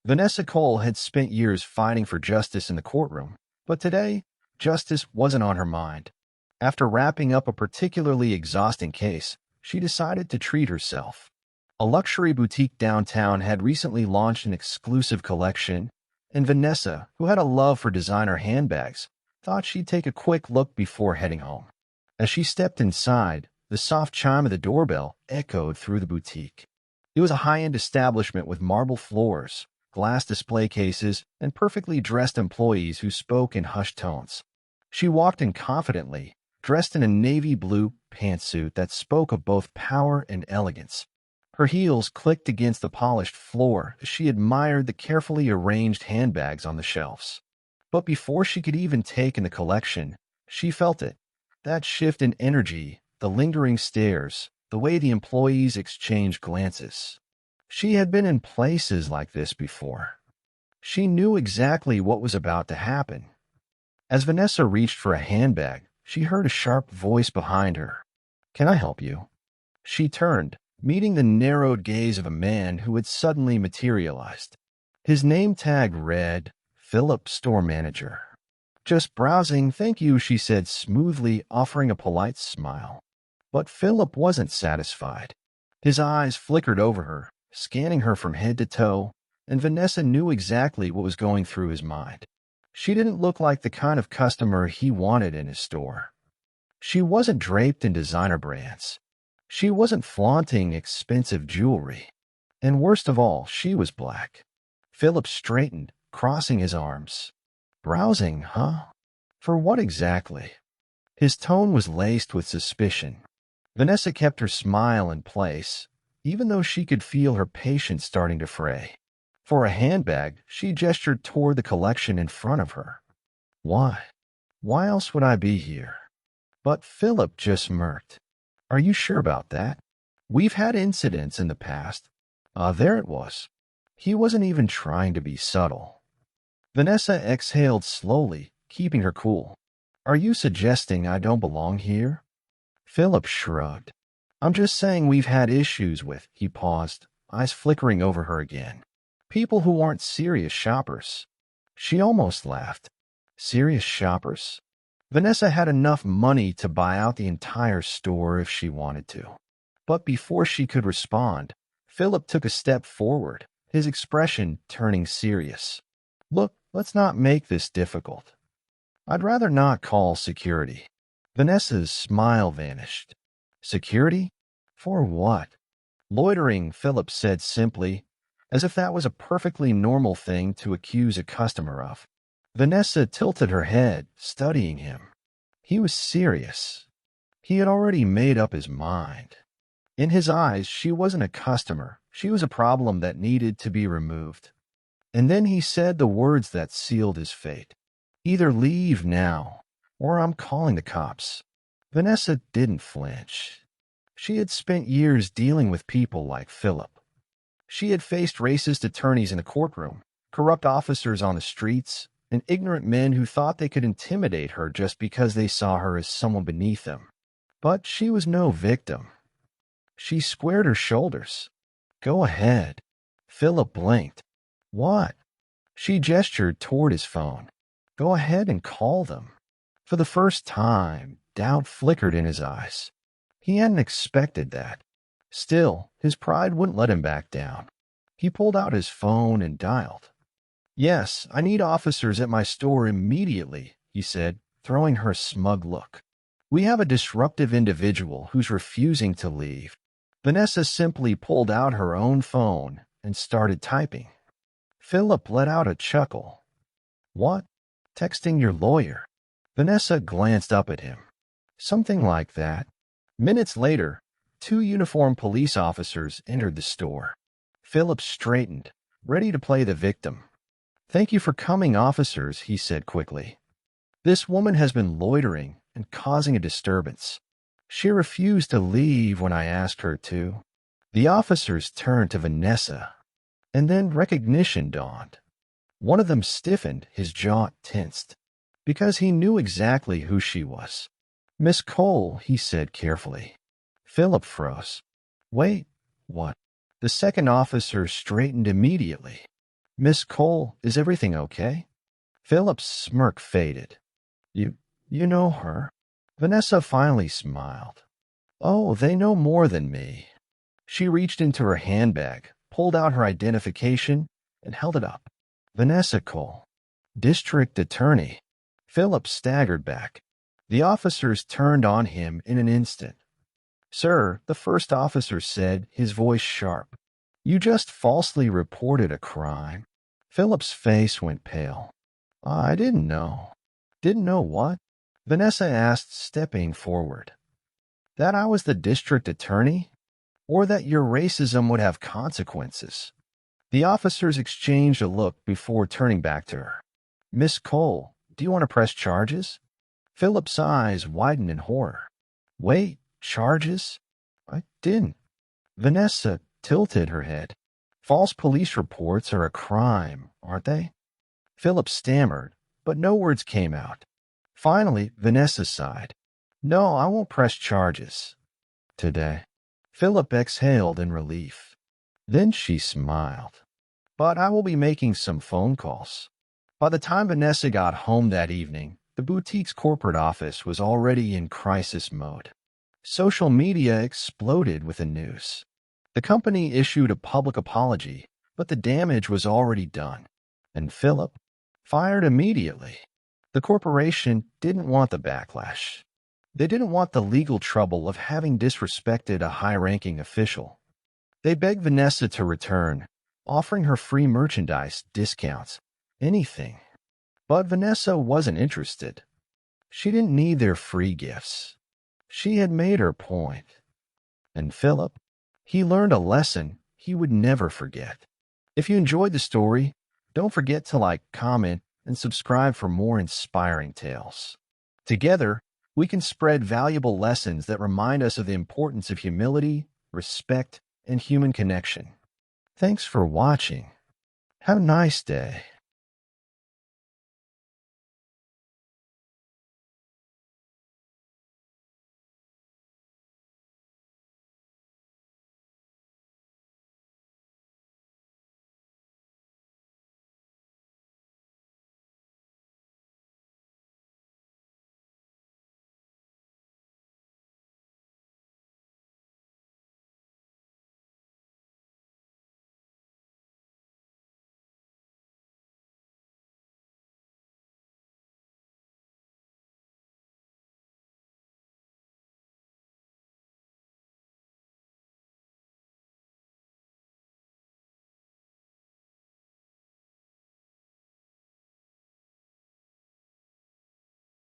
Vanessa Cole had spent years fighting for justice in the courtroom, but today, justice wasn't on her mind. After wrapping up a particularly exhausting case, she decided to treat herself. A luxury boutique downtown had recently launched an exclusive collection, and Vanessa, who had a love for designer handbags, thought she'd take a quick look before heading home. As she stepped inside, the soft chime of the doorbell echoed through the boutique. It was a high-end establishment with marble floors, glass display cases, and perfectly dressed employees who spoke in hushed tones. She walked in confidently, dressed in a navy blue pantsuit that spoke of both power and elegance. Her heels clicked against the polished floor as she admired the carefully arranged handbags on the shelves. But before she could even take in the collection, she felt it. That shift in energy, the lingering stares, the way the employees exchanged glances. She had been in places like this before. She knew exactly what was about to happen. As Vanessa reached for a handbag, she heard a sharp voice behind her. "Can I help you?" She turned, meeting the narrowed gaze of a man who had suddenly materialized. His name tag read, Philip, store manager. "Just browsing, thank you," she said smoothly, offering a polite smile. But Philip wasn't satisfied. His eyes flickered over her, scanning her from head to toe, and Vanessa knew exactly what was going through his mind. She didn't look like the kind of customer he wanted in his store. She wasn't draped in designer brands. She wasn't flaunting expensive jewelry. And worst of all, she was black. Philip straightened, crossing his arms. "Browsing, huh? For what exactly?" His tone was laced with suspicion. Vanessa kept her smile in place, even though she could feel her patience starting to fray. For a handbag, she gestured toward the collection in front of her. "Why? Why else would I be here?" But Philip just smirked. "Are you sure about that? We've had incidents in the past." There it was. He wasn't even trying to be subtle. Vanessa exhaled slowly, keeping her cool. "Are you suggesting I don't belong here?" Philip shrugged. "I'm just saying we've had issues with," he paused, eyes flickering over her again. "People who aren't serious shoppers." She almost laughed. Serious shoppers? Vanessa had enough money to buy out the entire store if she wanted to. But before she could respond, Philip took a step forward, his expression turning serious. "Look, let's not make this difficult. I'd rather not call security." Vanessa's smile vanished. "Security? For what?" "Loitering," Philip said simply, as if that was a perfectly normal thing to accuse a customer of. Vanessa tilted her head, studying him. He was serious. He had already made up his mind. In his eyes, she wasn't a customer. She was a problem that needed to be removed. And then he said the words that sealed his fate. "Either leave now, or I'm calling the cops." Vanessa didn't flinch. She had spent years dealing with people like Philip. She had faced racist attorneys in the courtroom, corrupt officers on the streets, and ignorant men who thought they could intimidate her just because they saw her as someone beneath them. But she was no victim. She squared her shoulders. "Go ahead." Philip blinked. "What?" She gestured toward his phone. "Go ahead and call them." For the first time, doubt flickered in his eyes. He hadn't expected that. Still, his pride wouldn't let him back down. He pulled out his phone and dialed. "Yes, I need officers at my store immediately," he said, throwing her a smug look. "We have a disruptive individual who's refusing to leave." Vanessa simply pulled out her own phone and started typing. Philip let out a chuckle. "What? Texting your lawyer?" Vanessa glanced up at him. "Something like that." Minutes later, 2 uniformed police officers entered the store. Philip straightened, ready to play the victim. "Thank you for coming, officers," he said quickly. "This woman has been loitering and causing a disturbance. She refused to leave when I asked her to." The officers turned to Vanessa, and then recognition dawned. One of them stiffened, his jaw tensed, because he knew exactly who she was. "Miss Cole," he said carefully. Philip froze. "Wait, what?" The second officer straightened immediately. Miss Cole, is everything okay? Philip's smirk faded. You, you know her? Vanessa finally smiled. Oh, they know more than me. She reached into her handbag, pulled out her identification, and held it up. Vanessa Cole, District Attorney. Philip staggered back. The officers turned on him in an instant. Sir, the first officer said, his voice sharp. You just falsely reported a crime. Philip's face went pale. I didn't know. Didn't know what? Vanessa asked, stepping forward. That I was the district attorney? Or that your racism would have consequences? The officers exchanged a look before turning back to her. Miss Cole, do you want to press charges? Philip's eyes widened in horror. Wait, charges? I didn't. Vanessa tilted her head. False police reports are a crime, aren't they? Philip stammered, but no words came out. Finally, Vanessa sighed. No, I won't press charges. Today. Philip exhaled in relief. Then she smiled. But I will be making some phone calls. By the time Vanessa got home that evening, the boutique's corporate office was already in crisis mode. Social media exploded with the news. The company issued a public apology, but the damage was already done. And Philip fired immediately. The corporation didn't want the backlash. They didn't want the legal trouble of having disrespected a high-ranking official. They begged Vanessa to return, offering her free merchandise, discounts, anything. But Vanessa wasn't interested. She didn't need their free gifts. She had made her point. And Philip, he learned a lesson he would never forget. If you enjoyed the story, don't forget to like, comment, and subscribe for more inspiring tales. Together, we can spread valuable lessons that remind us of the importance of humility, respect, and human connection. Thanks for watching. Have a nice day.